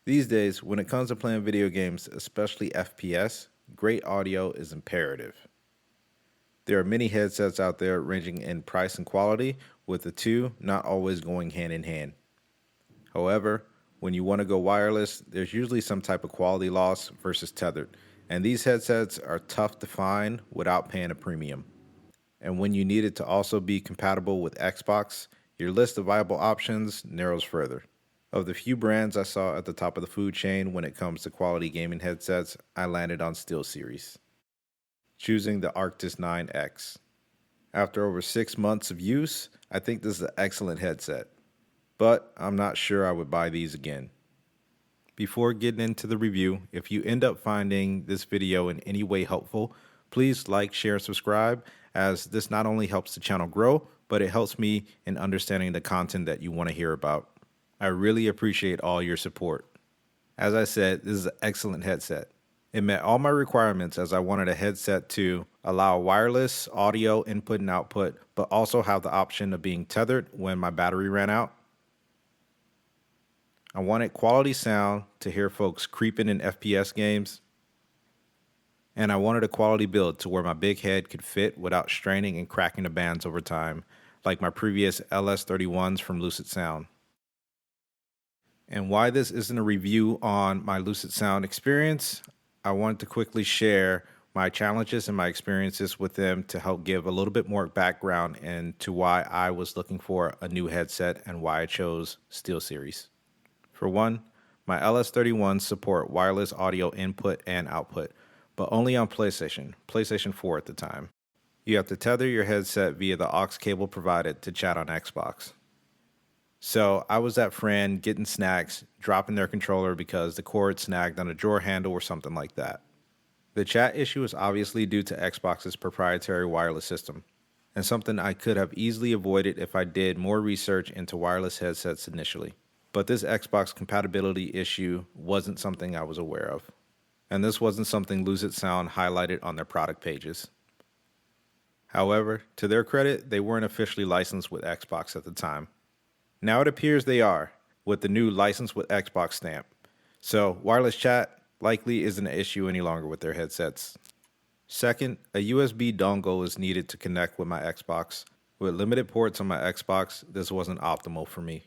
These days, when it comes to playing video games, especially FPS, great audio is imperative. There are many headsets out there ranging in price and quality, with the two not always going hand in hand. However, when you want to go wireless, there's usually some type of quality loss versus tethered, and these headsets are tough to find without paying a premium. And when you need it to also be compatible with Xbox, your list of viable options narrows further. Of the few brands I saw at the top of the food chain when it comes to quality gaming headsets, I landed on SteelSeries, choosing the Arctis 9X. After over 6 months of use, I think this is an excellent headset, but I'm not sure I would buy these again. Before getting into the review, if you end up finding this video in any way helpful, please like, share, and subscribe, as this not only helps the channel grow, but it helps me in understanding the content that you want to hear about. I really appreciate all your support. As I said, this is an excellent headset. It met all my requirements, as I wanted a headset to allow wireless audio input and output, but also have the option of being tethered when my battery ran out. I wanted quality sound to hear folks creeping in FPS games. And I wanted a quality build to where my big head could fit without straining and cracking the bands over time, like my previous LS31s from Lucid Sound. And why this isn't a review on my Lucid Sound experience, I wanted to quickly share my challenges and my experiences with them to help give a little bit more background into why I was looking for a new headset and why I chose SteelSeries. For one, my LS31s support wireless audio input and output, but only on PlayStation 4 at the time. You have to tether your headset via the aux cable provided to chat on Xbox. So I was that friend getting snacks, dropping their controller because the cord snagged on a drawer handle or something like that. The chat issue is obviously due to Xbox's proprietary wireless system, and something I could have easily avoided if I did more research into wireless headsets initially. But this Xbox compatibility issue wasn't something I was aware of, and this wasn't something Lucid Sound highlighted on their product pages. However, to their credit, they weren't officially licensed with Xbox at the time. Now it appears they are, with the new license with Xbox stamp. So wireless chat likely isn't an issue any longer with their headsets. Second, a USB dongle is needed to connect with my Xbox. With limited ports on my Xbox, this wasn't optimal for me.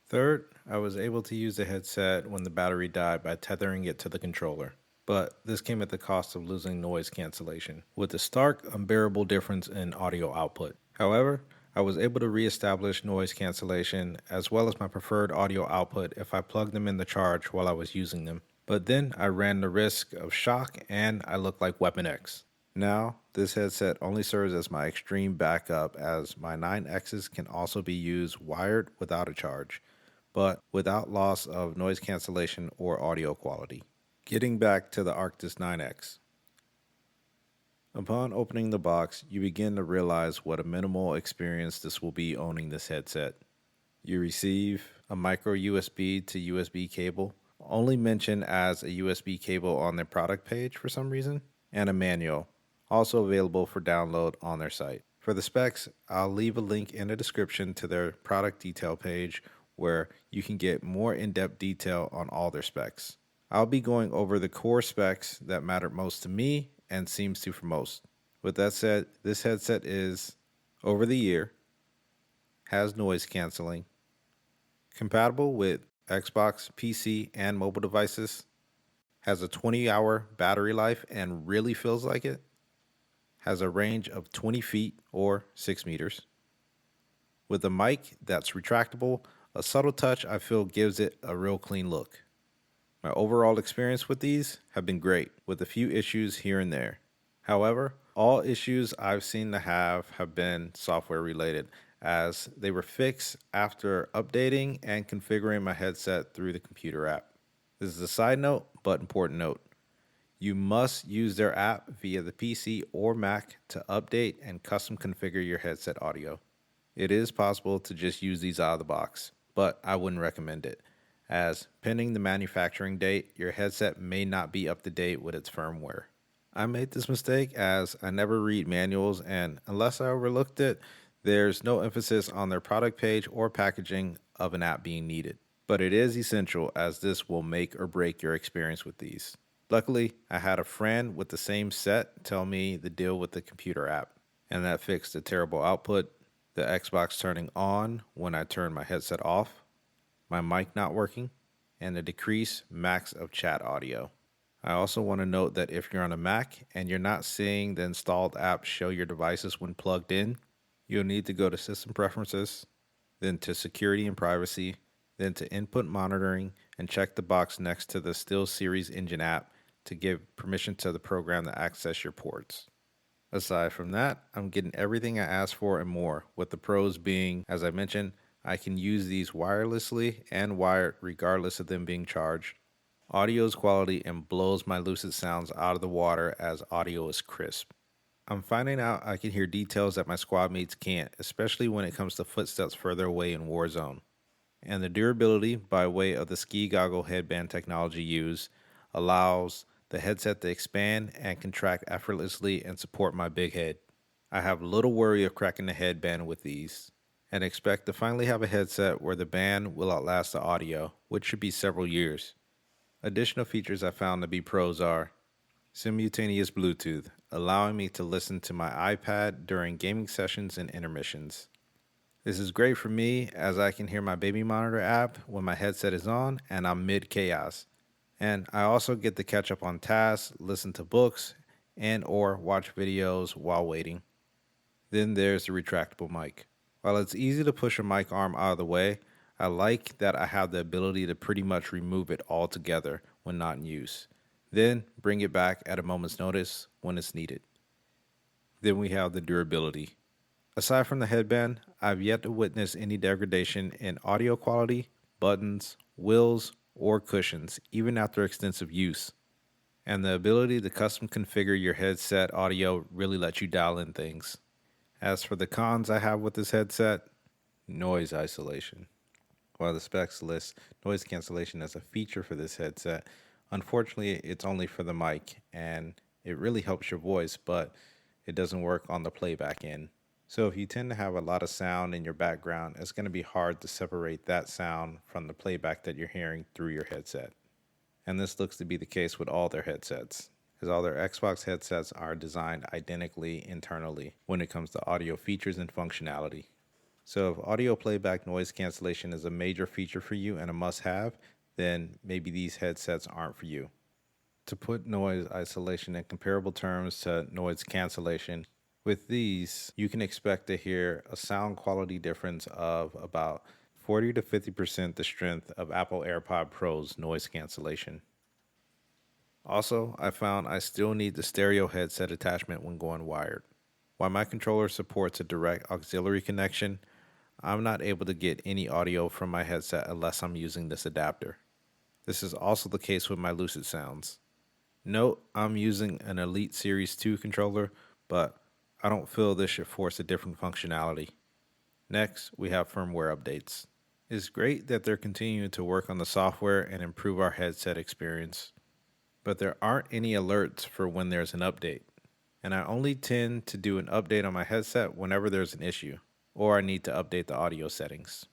Third, I was able to use the headset when the battery died by tethering it to the controller. But this came at the cost of losing noise cancellation, with a stark, unbearable difference in audio output. However, I was able to reestablish noise cancellation as well as my preferred audio output if I plugged them in the charge while I was using them. But then I ran the risk of shock and I looked like Weapon X. Now, this headset only serves as my extreme backup, as my 9Xs can also be used wired without a charge, but without loss of noise cancellation or audio quality. Getting back to the Arctis 9X. Upon opening the box, you begin to realize what a minimal experience this will be owning this headset. You receive a micro USB to USB cable, only mentioned as a USB cable on their product page for some reason, and a manual, also available for download on their site. For the specs, I'll leave a link in the description to their product detail page where you can get more in-depth detail on all their specs. I'll be going over the core specs that mattered most to me and seems to for most. With that said, this headset is, over the year, has noise canceling, compatible with Xbox, PC, and mobile devices, has a 20-hour battery life and really feels like it, has a range of 20 feet or 6 meters, with a mic that's retractable, a subtle touch I feel gives it a real clean look. My overall experience with these have been great, with a few issues here and there. However, all issues I've seen to have been software related, as they were fixed after updating and configuring my headset through the computer app. This is a side note, but important note. You must use their app via the PC or Mac to update and custom configure your headset audio. It is possible to just use these out of the box, but I wouldn't recommend it, as pending the manufacturing date, your headset may not be up to date with its firmware. I made this mistake as I never read manuals, and unless I overlooked it, there's no emphasis on their product page or packaging of an app being needed. but it is essential as this will make or break your experience with these. Luckily, I had a friend with the same set tell me the deal with the computer app, and that fixed the terrible output, the Xbox turning on when I turned my headset off, my mic not working, and the decreased max of chat audio. I also want to note that if you're on a Mac and you're not seeing the installed apps show your devices when plugged in, you'll need to go to System Preferences, then to Security and Privacy, then to Input Monitoring, and check the box next to the SteelSeries Engine app to give permission to the program to access your ports. Aside from that, I'm getting everything I asked for and more, with the pros being, as I mentioned, I can use these wirelessly and wired regardless of them being charged. Audio's quality and blows my Lucid Sounds out of the water as audio is crisp. I'm finding out I can hear details that my squad mates can't, especially when it comes to footsteps further away in Warzone. And the durability by way of the ski goggle headband technology used allows the headset to expand and contract effortlessly and support my big head. I have little worry of cracking the headband with these, and expect to finally have a headset where the band will outlast the audio, which should be several years. Additional features I found to be pros are simultaneous Bluetooth, allowing me to listen to my iPad during gaming sessions and intermissions. This is great for me as I can hear my baby monitor app when my headset is on and I'm mid chaos. And I also get to catch up on tasks, listen to books, and or watch videos while waiting. Then there's the retractable mic. While it's easy to push a mic arm out of the way, I like that I have the ability to pretty much remove it altogether when not in use. Then bring it back at a moment's notice when it's needed. Then we have the durability. Aside from the headband, I've yet to witness any degradation in audio quality, buttons, wheels, or cushions, even after extensive use. And the ability to custom configure your headset audio really lets you dial in things. As for the cons I have with this headset, noise isolation. While the specs list noise cancellation as a feature for this headset, unfortunately it's only for the mic and it really helps your voice, but it doesn't work on the playback end. So if you tend to have a lot of sound in your background, it's going to be hard to separate that sound from the playback that you're hearing through your headset. And this looks to be the case with all their headsets, because all their Xbox headsets are designed identically internally when it comes to audio features and functionality. So if audio playback noise cancellation is a major feature for you and a must-have, then maybe these headsets aren't for you. To put noise isolation in comparable terms to noise cancellation, with these, you can expect to hear a sound quality difference of about 40 to 50% the strength of Apple AirPod Pro's noise cancellation. Also, I found I still need the stereo headset attachment when going wired. While my controller supports a direct auxiliary connection, I'm not able to get any audio from my headset unless I'm using this adapter. This is also the case with my Lucid Sounds. Note, I'm using an Elite Series 2 controller, but I don't feel this should force a different functionality. Next, we have firmware updates. It's great that they're continuing to work on the software and improve our headset experience, but there aren't any alerts for when there's an update, and I only tend to do an update on my headset whenever there's an issue, or I need to update the audio settings.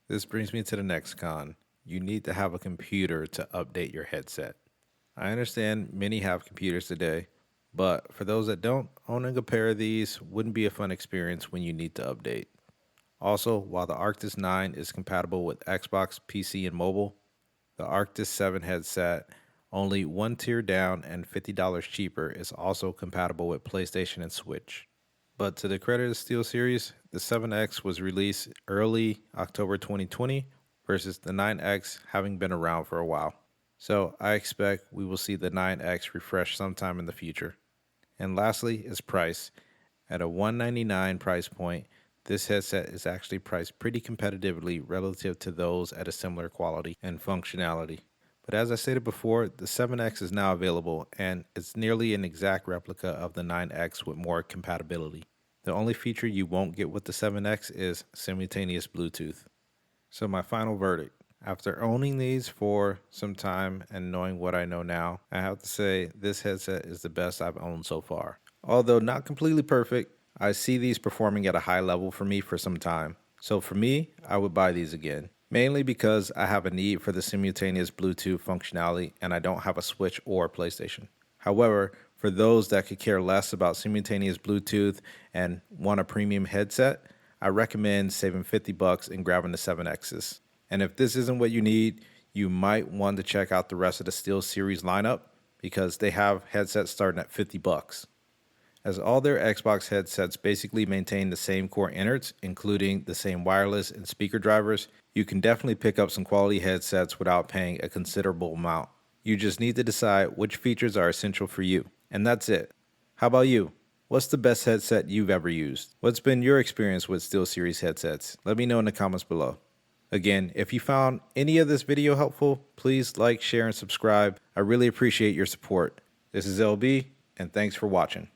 This brings me to the next con. You need to have a computer to update your headset. I understand many have computers today, but for those that don't, owning a pair of these wouldn't be a fun experience when you need to update. Also, while the Arctis 9 is compatible with Xbox, PC, and mobile, the Arctis 7 headset, only one tier down and $50 cheaper, is also compatible with PlayStation and Switch. But to the credit of SteelSeries, the 7X was released early October 2020 versus the 9X having been around for a while. So I expect we will see the 9X refresh sometime in the future. And lastly is price. At a $199 price point, this headset is actually priced pretty competitively relative to those at a similar quality and functionality. But as I stated before, the 7X is now available, and it's nearly an exact replica of the 9X with more compatibility. The only feature you won't get with the 7X is simultaneous Bluetooth. So my final verdict. After owning these for some time and knowing what I know now, I have to say this headset is the best I've owned so far. Although not completely perfect, I see these performing at a high level for me for some time. So for me, I would buy these again. mainly because I have a need for the simultaneous Bluetooth functionality and I don't have a Switch or a PlayStation. However, for those that could care less about simultaneous Bluetooth and want a premium headset, I recommend saving $50 and grabbing the 7Xs. And if this isn't what you need, you might want to check out the rest of the SteelSeries lineup because they have headsets starting at $50. As all their Xbox headsets basically maintain the same core innards, including the same wireless and speaker drivers, you can definitely pick up some quality headsets without paying a considerable amount. You just need to decide which features are essential for you. And that's it. How about you? What's the best headset you've ever used? What's been your experience with SteelSeries headsets? Let me know in the comments below. Again, if you found any of this video helpful, please like, share, and subscribe. I really appreciate your support. This is LB, and thanks for watching.